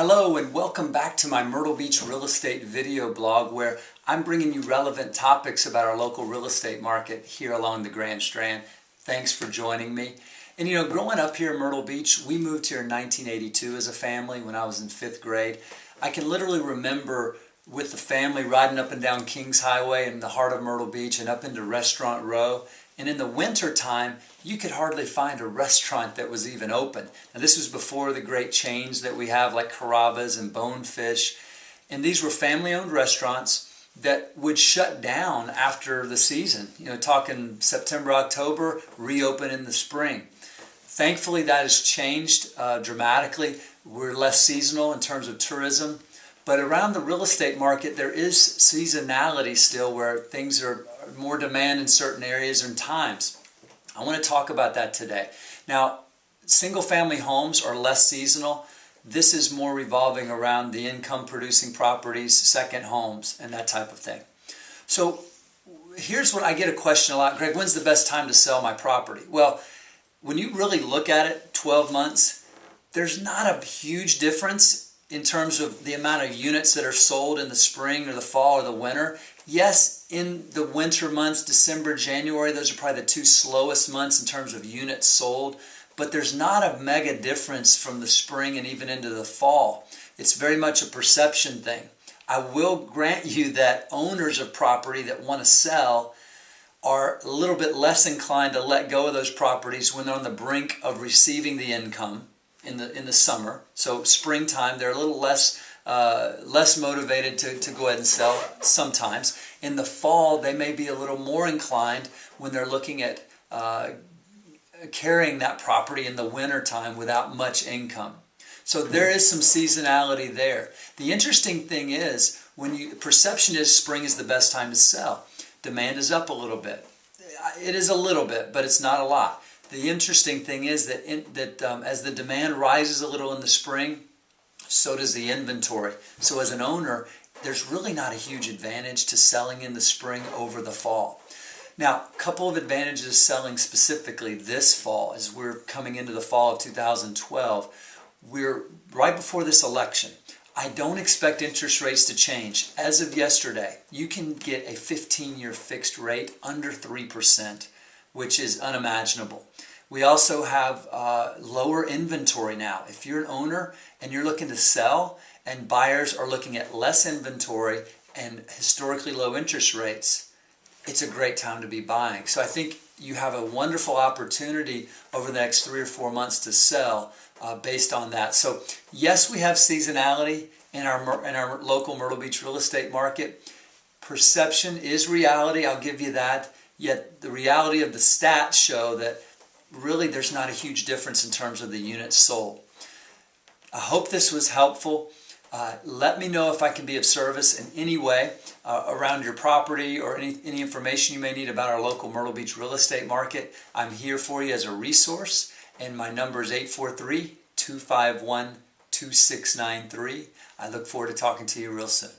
Hello and welcome back to my Myrtle Beach real estate video blog where I'm bringing you relevant topics about our local real estate market here along the Grand Strand. Thanks for joining me. And you know, growing up here in Myrtle Beach, we moved here in 1982 as a family when I was in 5th grade. I can literally remember with the family riding up and down Kings Highway in the heart of Myrtle Beach and up into Restaurant Row. And in the winter time, you could hardly find a restaurant that was even open. Now this was before the great chains that we have like Carrabba's and Bonefish. And these were family-owned restaurants that would shut down after the season. You know, talking September, October, reopen in the spring. Thankfully that has changed dramatically. We're less seasonal in terms of tourism. But around the real estate market, there is seasonality still where things are more demand in certain areas and times. I want to talk about that today. Now, single-family homes are less seasonal. This is more revolving around the income-producing properties, second homes, and that type of thing. So here's what I get a question a lot. Greg, when's the best time to sell my property? Well, when you really look at it, 12 months, there's not a huge difference in terms of the amount of units that are sold in the spring or the fall or the winter. Yes, in the winter months, December, January, those are probably the two slowest months in terms of units sold, but there's not a mega difference from the spring and even into the fall. It's very much a perception thing. I will grant you that owners of property that want to sell are a little bit less inclined to let go of those properties when they're on the brink of receiving the income in the summer. So springtime, they're a little less motivated to go ahead and sell sometimes. In the fall, they may be a little more inclined when they're looking at carrying that property in the winter time without much income. So there is some seasonality there. The interesting thing is, perception is spring is the best time to sell. Demand is up a little bit. It is a little bit, but it's not a lot. The interesting thing is that as the demand rises a little in the spring, so does the inventory. So as an owner, there's really not a huge advantage to selling in the spring over the fall. Now, a couple of advantages selling specifically this fall as we're coming into the fall of 2012. We're right before this election. I don't expect interest rates to change. As of yesterday, you can get a 15-year fixed rate under 3%, which is unimaginable. We also have lower inventory now. If you're an owner and you're looking to sell and buyers are looking at less inventory and historically low interest rates, it's a great time to be buying. So I think you have a wonderful opportunity over the next 3 or 4 months to sell based on that. So yes, we have seasonality in our local Myrtle Beach real estate market. Perception is reality, I'll give you that. Yet the reality of the stats show that really there's not a huge difference in terms of the units sold. I hope this was helpful. Let me know if I can be of service in any way around your property or any information you may need about our local Myrtle Beach real estate market. I'm here for you as a resource, and my number is 843-251-2693. I look forward to talking to you real soon.